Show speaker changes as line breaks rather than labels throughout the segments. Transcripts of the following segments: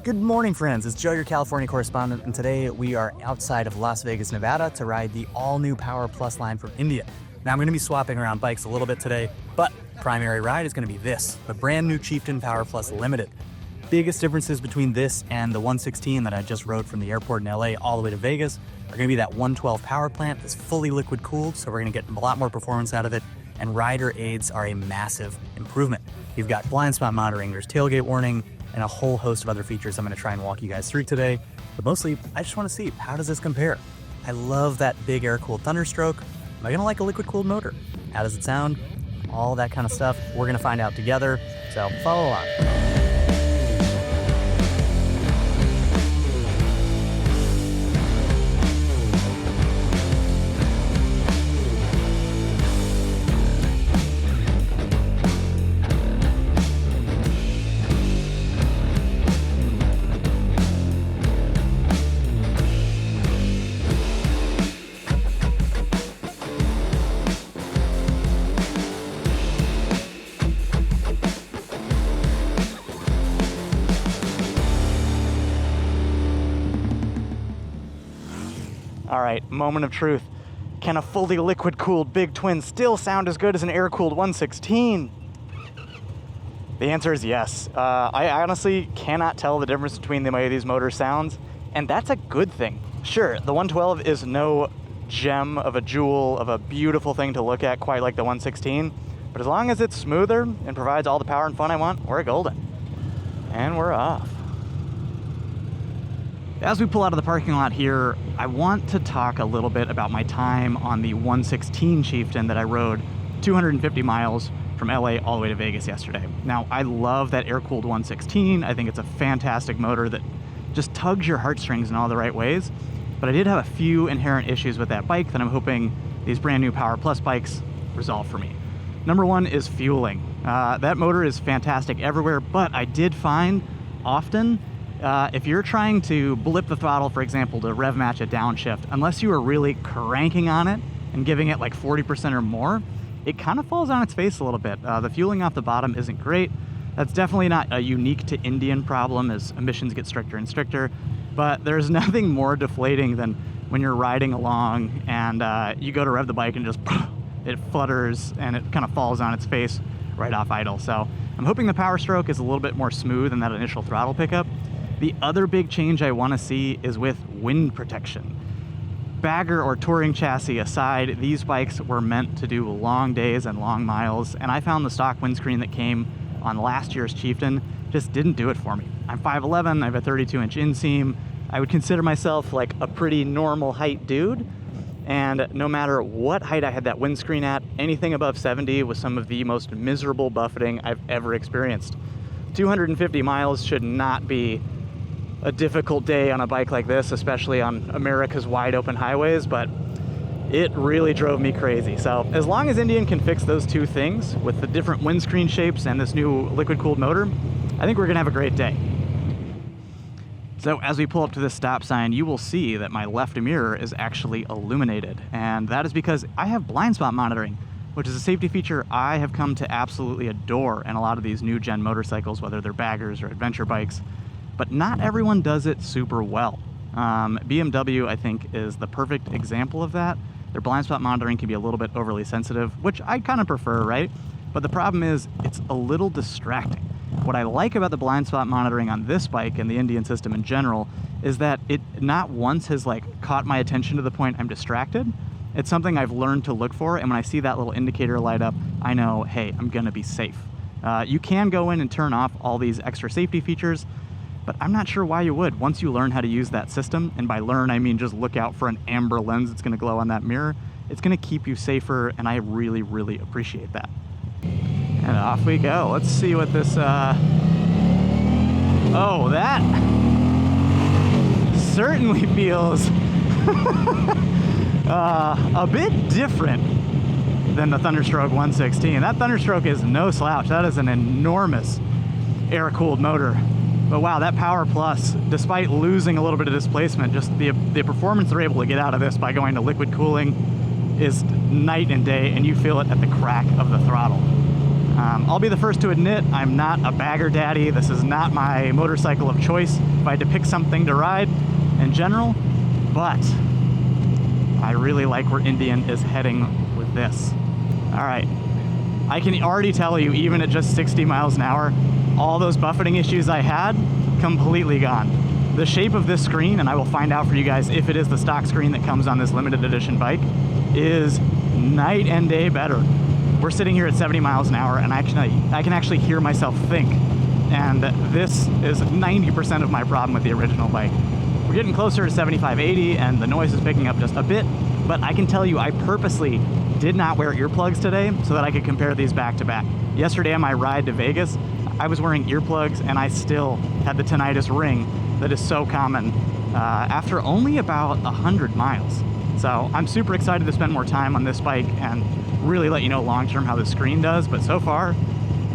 Good morning, friends. It's Joe, your California correspondent, and today we are outside of Las Vegas, Nevada to ride the all-new PowerPlus line from India. Now, I'm going to be swapping around bikes a little bit today, but primary ride is going to be this, the brand new Chieftain PowerPlus Limited. Biggest differences between this and the 116 that I just rode from the airport in LA all the way to Vegas are going to be that 112 power plant that's fully liquid cooled, so we're going to get a lot more performance out of it, and rider aids are a massive improvement. You've got blind spot monitoring, there's tailgate warning, and a whole host of other features I'm going to try and walk you guys through today. But mostly, I just want to see, how does this compare? I love that big air-cooled Thunderstroke. Am I going to like a liquid-cooled motor? How does it sound? All that kind of stuff we're going to find out together, so follow along. All right, moment of truth. Can a fully liquid-cooled big twin still sound as good as an air-cooled 116? The answer is yes. I honestly cannot tell the difference between the way these motors sounds, and that's a good thing. Sure, the 112 is no gem of a jewel of a beautiful thing to look at quite like the 116, but as long as it's smoother and provides all the power and fun I want, we're golden. And we're off. As we pull out of the parking lot here, I want to talk a little bit about my time on the 116 Chieftain that I rode 250 miles from LA all the way to Vegas yesterday. Now, I love that air-cooled 116. I think it's a fantastic motor that just tugs your heartstrings in all the right ways. But I did have a few inherent issues with that bike that I'm hoping these brand new PowerPlus bikes resolve for me. Number one is fueling. That motor is fantastic everywhere, but I did find often if you're trying to blip the throttle, for example, to rev match a downshift, unless you are really cranking on it and giving it like 40% or more, it kind of falls on its face a little bit. The fueling off the bottom isn't great. That's definitely not a unique to Indian problem as emissions get stricter and stricter, but there's nothing more deflating than when you're riding along and you go to rev the bike and just it flutters and it kind of falls on its face right off idle. So I'm hoping the power stroke is a little bit more smooth in that initial throttle pickup. The other big change I want to see is with wind protection. Bagger or touring chassis aside, these bikes were meant to do long days and long miles, and I found the stock windscreen that came on last year's Chieftain just didn't do it for me. I'm 5'11", I have a 32-inch inseam. I would consider myself like a pretty normal height dude, and no matter what height I had that windscreen at, anything above 70 was some of the most miserable buffeting I've ever experienced. 250 miles should not be a difficult day on a bike like this, especially on America's wide open highways, but it really drove me crazy. So as long as Indian can fix those two things with the different windscreen shapes and this new liquid cooled motor, I think we're gonna have a great day. So as we pull up to this stop sign, you will see that my left mirror is actually illuminated, and that is because I have blind spot monitoring, which is a safety feature I have come to absolutely adore in a lot of these new gen motorcycles, whether they're baggers or adventure bikes. But not everyone does it super well. BMW, I think, is the perfect example of that. Their blind spot monitoring can be a little bit overly sensitive, which I kind of prefer, right? But the problem is, it's a little distracting. What I like about the blind spot monitoring on this bike and the Indian system in general is that it not once has like caught my attention to the point I'm distracted. It's something I've learned to look for, and when I see that little indicator light up, I know, hey, I'm gonna be safe. You can go in and turn off all these extra safety features, but I'm not sure why you would once you learn how to use that system. And by learn, I mean just look out for an amber lens that's gonna glow on that mirror. It's gonna keep you safer, and I really, really appreciate that. And off we go. Let's see what this, oh, that certainly feels a bit different than the Thunderstroke 116. That Thunderstroke is no slouch. That is an enormous air-cooled motor. But wow, that PowerPlus, despite losing a little bit of displacement, just the performance they're able to get out of this by going to liquid cooling is night and day, and you feel it at the crack of the throttle. I'll be the first to admit I'm not a bagger daddy. This is not my motorcycle of choice if I had to pick something to ride in general, but I really like where Indian is heading with this. All right, I can already tell you, even at just 60 miles an hour, all those buffeting issues I had, completely gone. The shape of this screen, and I will find out for you guys if it is the stock screen that comes on this limited edition bike, is night and day better. We're sitting here at 70 miles an hour, and I can actually hear myself think. And this is 90% of my problem with the original bike. We're getting closer to 75, 80, and the noise is picking up just a bit, but I can tell you I purposely did not wear earplugs today so that I could compare these back to back. Yesterday on my ride to Vegas, I was wearing earplugs and I still had the tinnitus ring that is so common after only about 100 miles. So I'm super excited to spend more time on this bike and really let you know long-term how the screen does, but so far,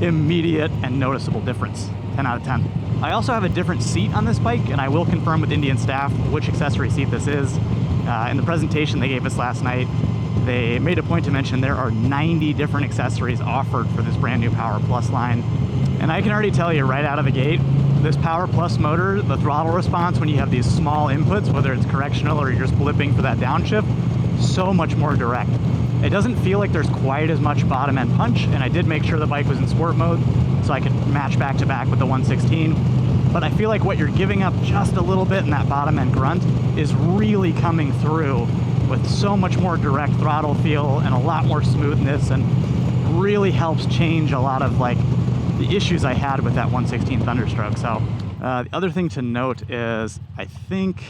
immediate and noticeable difference, 10 out of 10. I also have a different seat on this bike, and I will confirm with Indian staff which accessory seat this is. In the presentation they gave us last night, they made a point to mention there are 90 different accessories offered for this brand new PowerPlus line. And I can already tell you right out of the gate, this PowerPlus motor, the throttle response when you have these small inputs, whether it's correctional or you're just blipping for that downshift, so much more direct. It doesn't feel like there's quite as much bottom end punch, and I did make sure the bike was in sport mode so I could match back to back with the 116. But I feel like what you're giving up just a little bit in that bottom end grunt is really coming through with so much more direct throttle feel and a lot more smoothness, and really helps change a lot of like the issues I had with that 116 Thunderstroke. So the other thing to note is I think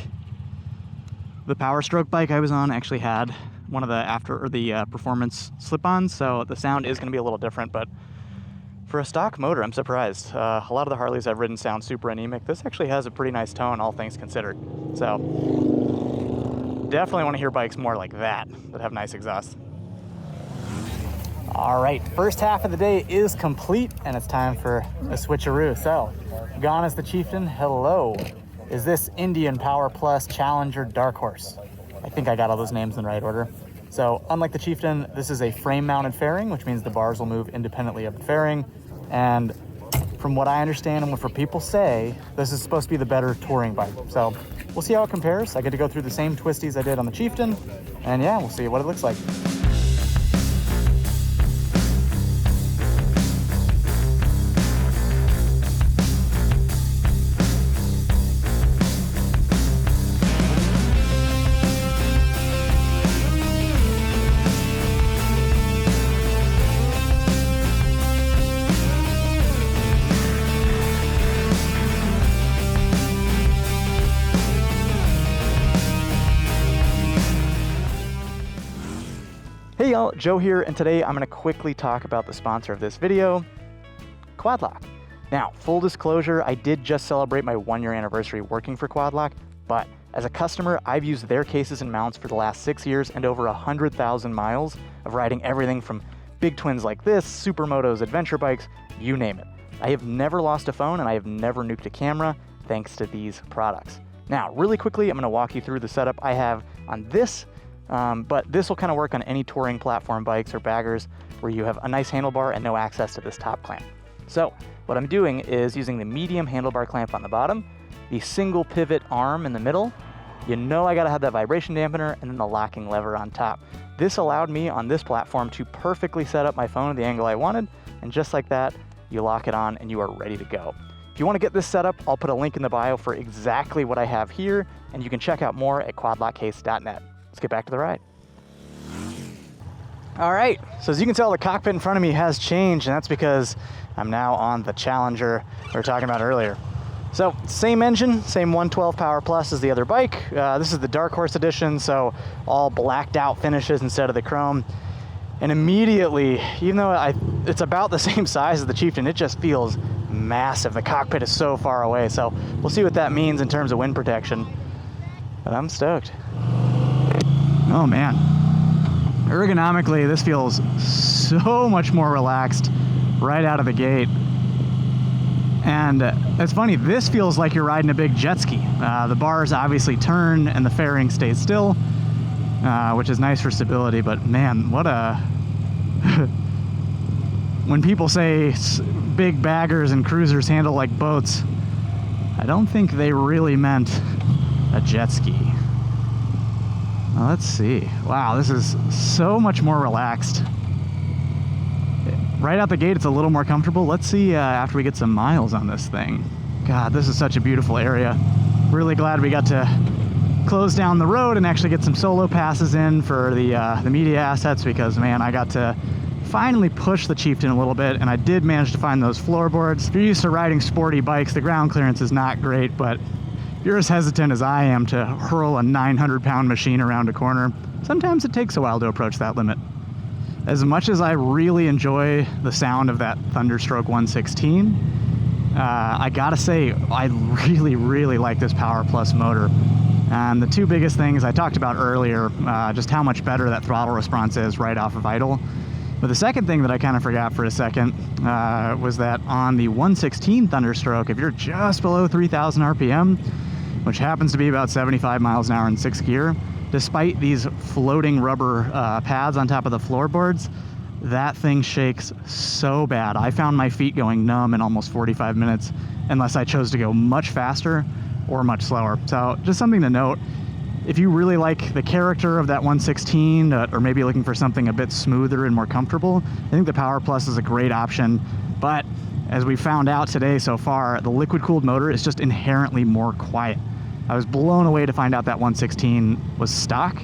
the Power Stroke bike I was on actually had one of the performance slip-ons, so the sound is going to be a little different, but for a stock motor, I'm surprised. A lot of the Harleys I've ridden sound super anemic. This actually has a pretty nice tone, all things considered. So definitely want to hear bikes more like that have nice exhaust. All right, first half of the day is complete, and it's time for a switcheroo. So, gone is the Chieftain. Hello. Is this Indian PowerPlus Challenger Dark Horse? I think I got all those names in the right order. So, unlike the Chieftain, this is a frame-mounted fairing, which means the bars will move independently of the fairing. And from what I understand and what people say, this is supposed to be the better touring bike. So, we'll see how it compares. I get to go through the same twisties I did on the Chieftain, and yeah, we'll see what it looks like. Hey y'all, Joe here, and today I'm going to quickly talk about the sponsor of this video, Quadlock. Now, full disclosure, I did just celebrate my 1-year anniversary working for Quadlock, but as a customer, I've used their cases and mounts for the last 6 years and over 100,000 miles of riding everything from big twins like this, supermotos, adventure bikes, you name it. I have never lost a phone and I have never nuked a camera thanks to these products. Now, really quickly, I'm going to walk you through the setup I have on this. But this will kind of work on any touring platform bikes or baggers where you have a nice handlebar and no access to this top clamp. So what I'm doing is using the medium handlebar clamp on the bottom, the single pivot arm in the middle. You know I gotta have that vibration dampener, and then the locking lever on top. This allowed me on this platform to perfectly set up my phone at the angle I wanted, and just like that, you lock it on and you are ready to go. If you want to get this set up, I'll put a link in the bio for exactly what I have here, and you can check out more at quadlockcase.net. Let's get back to the ride. All right, so as you can tell, the cockpit in front of me has changed, and that's because I'm now on the Challenger we were talking about earlier. So same engine, same 112 PowerPlus as the other bike. This is the Dark Horse edition, so all blacked out finishes instead of the chrome. And immediately, even though it's about the same size as the Chieftain, it just feels massive. The cockpit is so far away, so we'll see what that means in terms of wind protection. But I'm stoked. Oh man, ergonomically this feels so much more relaxed right out of the gate. And it's funny, this feels like you're riding a big jet ski. The bars obviously turn and the fairing stays still, which is nice for stability, but man, what a when people say big baggers and cruisers handle like boats, I don't think they really meant a jet ski. Well, let's see. Wow, this is so much more relaxed. Right out the gate, it's a little more comfortable. Let's see after we get some miles on this thing. God, this is such a beautiful area. Really glad we got to close down the road and actually get some solo passes in for the media assets, because man, I got to finally push the Chieftain a little bit, and I did manage to find those floorboards. If you're used to riding sporty bikes, the ground clearance is not great, but if you're as hesitant as I am to hurl a 900-pound machine around a corner, sometimes it takes a while to approach that limit. As much as I really enjoy the sound of that Thunderstroke 116, I gotta say, I really like this PowerPlus motor. And the two biggest things I talked about earlier, just how much better that throttle response is right off of idle. But the second thing that I kind of forgot for a second was that on the 116 Thunderstroke, if you're just below 3,000 RPM, which happens to be about 75 miles an hour in 6th gear, despite these floating rubber pads on top of the floorboards, that thing shakes so bad. I found my feet going numb in almost 45 minutes unless I chose to go much faster or much slower. So just something to note, if you really like the character of that 116 or maybe looking for something a bit smoother and more comfortable, I think the PowerPlus is a great option. But as we found out today so far, the liquid-cooled motor is just inherently more quiet. I was blown away to find out that 116 was stock.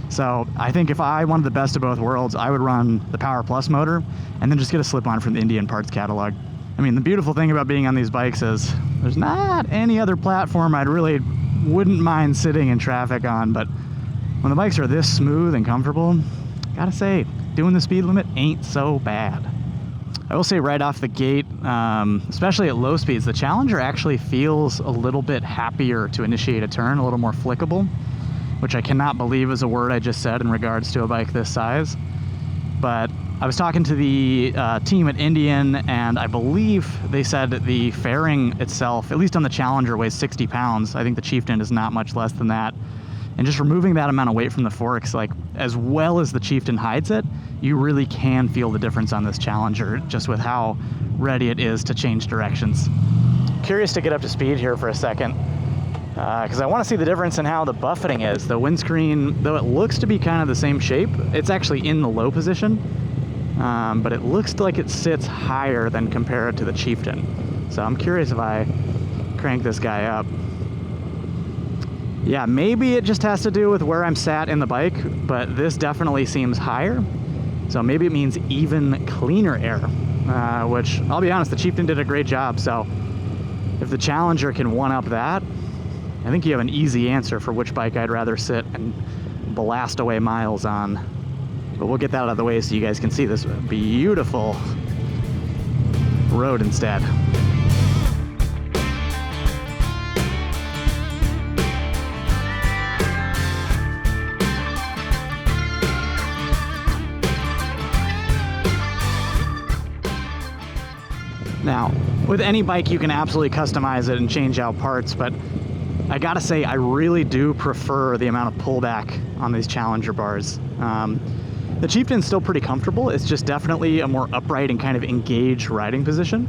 So I think if I wanted the best of both worlds, I would run the PowerPlus motor and then just get a slip-on from the Indian parts catalog. I mean, the beautiful thing about being on these bikes is there's not any other platform I'd really wouldn't mind sitting in traffic on, but when the bikes are this smooth and comfortable, gotta say, doing the speed limit ain't so bad. I will say right off the gate, especially at low speeds, the Challenger actually feels a little bit happier to initiate a turn, a little more flickable, which I cannot believe is a word I just said in regards to a bike this size. But I was talking to the team at Indian, and I believe they said the fairing itself, at least on the Challenger, weighs 60 pounds. I think the Chieftain is not much less than that. And just removing that amount of weight from the forks, like as well as the Chieftain hides it, you really can feel the difference on this Challenger, just with how ready it is to change directions. Curious to get up to speed here for a second, because I want to see the difference in how the buffeting is. The windscreen, though it looks to be kind of the same shape, it's actually in the low position, but it looks like it sits higher than compared to the Chieftain. So I'm curious if I crank this guy up. Yeah, maybe it just has to do with where I'm sat in the bike, but this definitely seems higher. So maybe it means even cleaner air, which I'll be honest, the Chieftain did a great job. So if the Challenger can one-up that, I think you have an easy answer for which bike I'd rather sit and blast away miles on. But we'll get that out of the way so you guys can see this beautiful road instead. Now, with any bike, you can absolutely customize it and change out parts, but I gotta say, I really do prefer the amount of pullback on these Challenger bars. The Chieftain's still pretty comfortable. It's just definitely a more upright and kind of engaged riding position.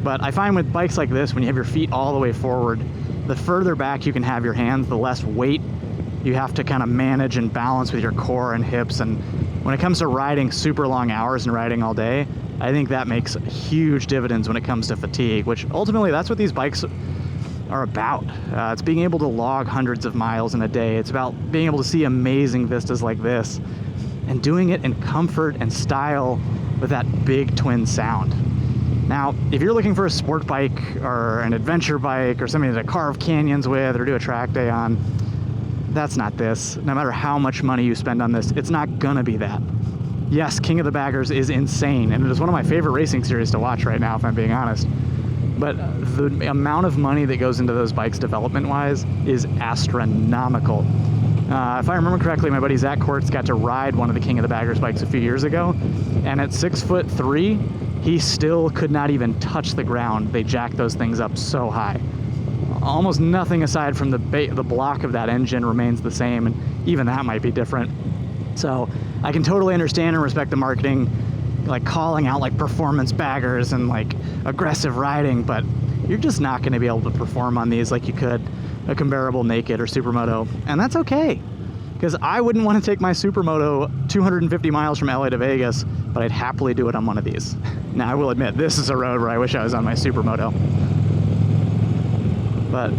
But I find with bikes like this, when you have your feet all the way forward, the further back you can have your hands, the less weight you have to kind of manage and balance with your core and hips. And when it comes to riding super long hours and riding all day, I think that makes huge dividends when it comes to fatigue, which ultimately that's what these bikes are about. It's being able to log hundreds of miles in a day. It's about being able to see amazing vistas like this and doing it in comfort and style with that big twin sound. Now, if you're looking for a sport bike or an adventure bike or something to carve canyons with or do a track day on, that's not this. No matter how much money you spend on this, it's not gonna be that. Yes, King of the Baggers is insane, and it is one of my favorite racing series to watch right now, if I'm being honest. But the amount of money that goes into those bikes development-wise is astronomical. If I remember correctly, my buddy Zach Quartz got to ride one of the King of the Baggers bikes a few years ago, and at 6'3", he still could not even touch the ground. They jacked those things up so high. Almost nothing aside from the block of that engine remains the same, and even that might be different. So I can totally understand and respect the marketing. like calling out like performance baggers and like aggressive riding, but you're just not going to be able to perform on these like you could a comparable naked or supermoto, and that's okay, because I wouldn't want to take my supermoto 250 miles from LA to Vegas, but I'd happily do it on one of these. Now I will admit, this is a road where I wish I was on my supermoto, but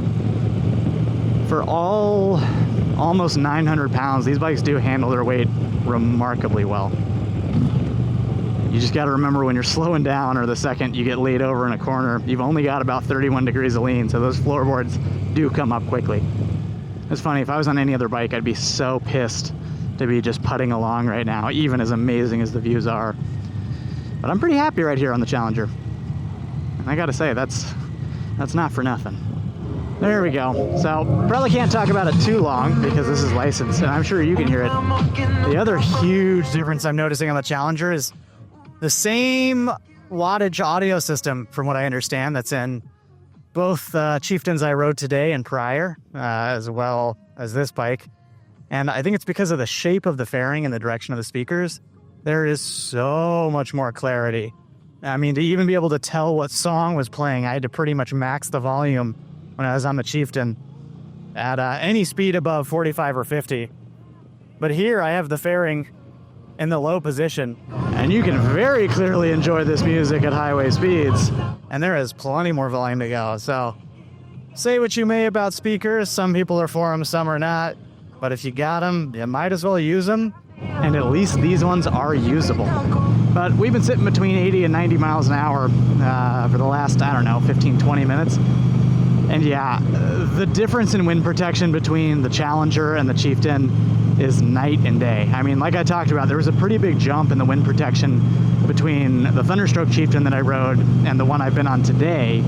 for almost 900 pounds, these bikes do handle their weight remarkably well. You just got to remember, when you're slowing down or the second you get laid over in a corner, you've only got about 31 degrees of lean, so those floorboards do come up quickly. It's funny, if I was on any other bike, I'd be so pissed to be just putting along right now, even as amazing as the views are. But I'm pretty happy right here on the Challenger. And I gotta say, that's not for nothing. There we go. So probably can't talk about it too long because this is licensed, and I'm sure you can hear it. The other huge difference I'm noticing on the Challenger is the same wattage audio system, from what I understand, that's in both Chieftains I rode today and prior, as well as this bike. And I think it's because of the shape of the fairing and the direction of the speakers. There is so much more clarity. I mean, to even be able to tell what song was playing, I had to pretty much max the volume when I was on the Chieftain at any speed above 45 or 50. But here I have the fairing in the low position, and you can very clearly enjoy this music at highway speeds. And there is plenty more volume to go. So say what you may about speakers, some people are for them, some are not. But if you got them, you might as well use them. And at least these ones are usable. But we've been sitting between 80 and 90 miles an hour for the last, I don't know, 15, 20 minutes. And yeah, the difference in wind protection between the Challenger and the Chieftain is night and day. I mean, like I talked about, there was a pretty big jump in the wind protection between the Thunderstroke Chieftain that I rode and the one I've been on today,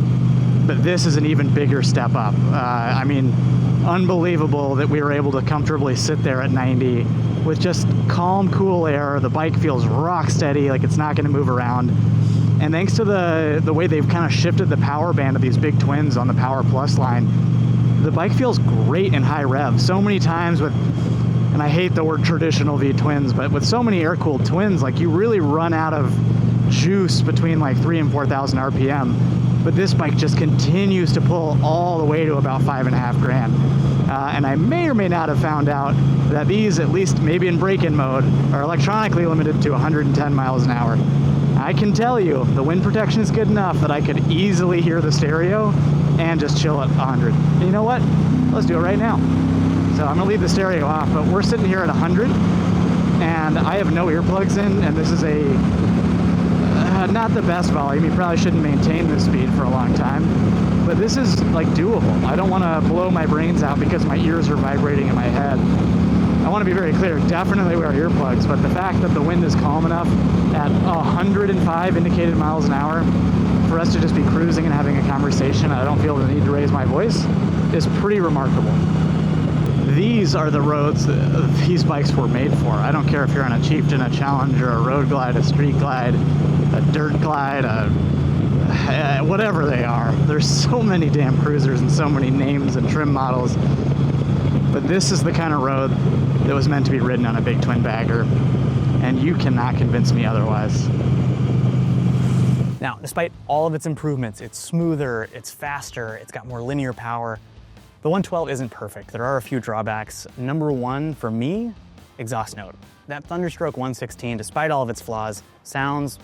but this is an even bigger step up. I mean, unbelievable that we were able to comfortably sit there at 90 with just calm, cool air. The bike feels rock steady, like it's not going to move around. And thanks to the way they've kind of shifted the power band of these big twins on the PowerPlus line, the bike feels great in high rev. So many times with, and I hate the word traditional V twins, but with so many air-cooled twins, like you really run out of juice between like 3,000 and 4,000 RPM. But this bike just continues to pull all the way to about $5.5 grand. And I may or may not have found out that these, at least maybe in break-in mode, are electronically limited to 110 miles an hour. I can tell you, the wind protection is good enough that I could easily hear the stereo and just chill at 100. And you know what? Let's do it right now. So I'm gonna leave the stereo off, but we're sitting here at 100, and I have no earplugs in, and this is not the best volume. You probably shouldn't maintain this speed for a long time, but this is like doable. I don't wanna blow my brains out because my ears are vibrating in my head. I want to be very clear, definitely wear earplugs, but the fact that the wind is calm enough at 105 indicated miles an hour for us to just be cruising and having a conversation, I don't feel the need to raise my voice, is pretty remarkable. These are the roads that these bikes were made for. I don't care if you're on a Chieftain, a Challenger, a road glide, a street glide, a dirt glide, whatever they are. There's so many damn cruisers and so many names and trim models. But this is the kind of road that was meant to be ridden on a big twin bagger, and you cannot convince me otherwise. Now, despite all of its improvements, it's smoother, it's faster, it's got more linear power. The 112 isn't perfect. There are a few drawbacks. Number one, for me, exhaust note. That Thunderstroke 116, despite all of its flaws, sounds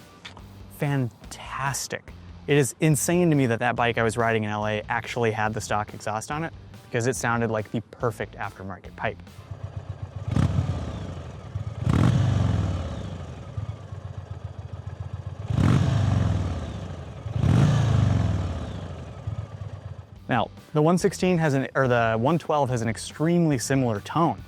fantastic. It is insane to me that that bike I was riding in LA actually had the stock exhaust on it, because it sounded like the perfect aftermarket pipe. Now, the 116 the 112 has an extremely similar tone,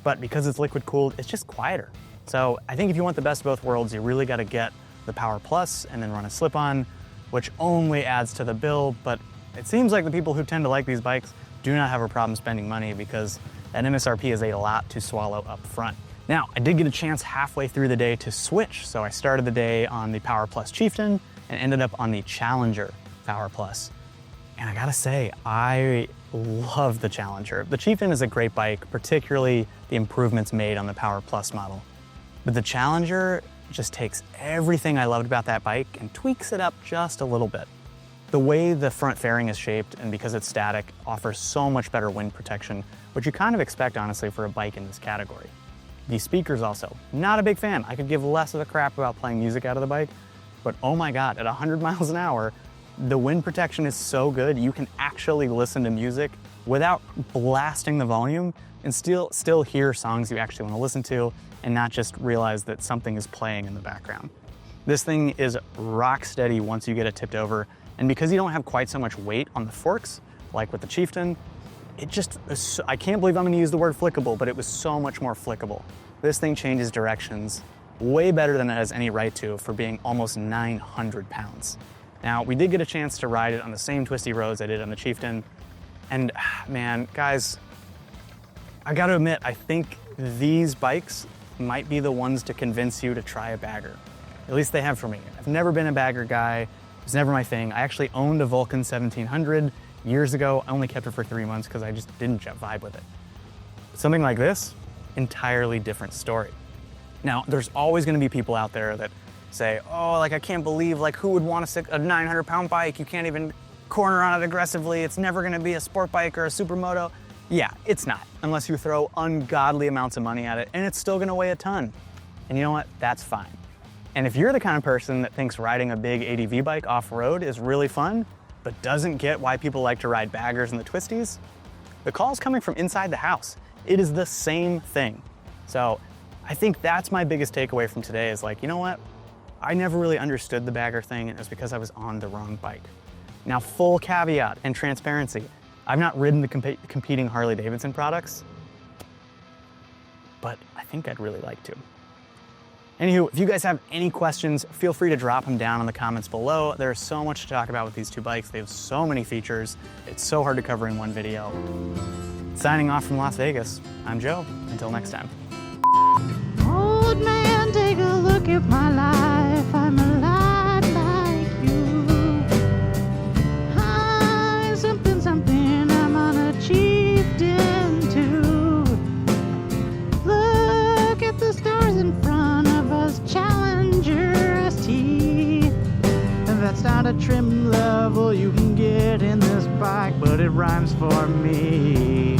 but because it's liquid cooled, it's just quieter. So I think if you want the best of both worlds, you really got to get the PowerPlus and then run a slip-on, which only adds to the bill. But it seems like the people who tend to like these bikes do not have a problem spending money, because that MSRP is a lot to swallow up front. Now, I did get a chance halfway through the day to switch. So I started the day on the PowerPlus Chieftain and ended up on the Challenger PowerPlus. And I gotta say, I love the Challenger. The Chieftain is a great bike, particularly the improvements made on the PowerPlus model. But the Challenger
just takes everything I loved about that bike and tweaks it up just a little bit. The way the front fairing is shaped, and because it's static, offers so much better wind protection, which you kind of expect, honestly, for a bike in this category. The speakers also, not a big fan. I could give less of a crap about playing music out of the bike, but oh my God, at 100 miles an hour, the wind protection is so good, you can actually listen to music without blasting the volume and still hear songs you actually want to listen to and not just realize that something is playing in the background. This thing is rock steady once you get it tipped over, and because you don't have quite so much weight on the forks, like with the Chieftain, I can't believe I'm gonna use the word flickable, but it was so much more flickable. This thing changes directions way better than it has any right to for being almost 900 pounds. Now, we did get a chance to ride it on the same twisty roads I did on the Chieftain, and man, guys, I gotta admit, I think these bikes might be the ones to convince you to try a bagger. At least they have for me. I've never been a bagger guy. It was never my thing. I actually owned a Vulcan 1700 years ago. I only kept it for 3 months because I just didn't vibe with it. Something like this, entirely different story. Now, there's always gonna be people out there that say, oh, like I can't believe, like who would want a 900-pound bike? You can't even corner on it aggressively. It's never gonna be a sport bike or a supermoto. Yeah, it's not, unless you throw ungodly amounts of money at it, and it's still gonna weigh a ton. And you know what? That's fine. And if you're the kind of person that thinks riding a big ADV bike off-road is really fun, but doesn't get why people like to ride baggers and the twisties, the call's coming from inside the house. It is the same thing. So I think that's my biggest takeaway from today is like, you know what? I never really understood the bagger thing, and it was because I was on the wrong bike. Now, full caveat and transparency, I've not ridden the competing Harley-Davidson products, but I think I'd really like to. Anywho, if you guys have any questions, feel free to drop them down in the comments below. There's so much to talk about with these two bikes. They have so many features. It's so hard to cover in one video. Signing off from Las Vegas, I'm Joe. Until next time.
Old man, take a look at my life. I'm a lot like you. I'm something, I'm on a Chieftain too. Look at the stars in front of us, Challenger ST. That's not a trim level you can get in this bike, but it rhymes for me.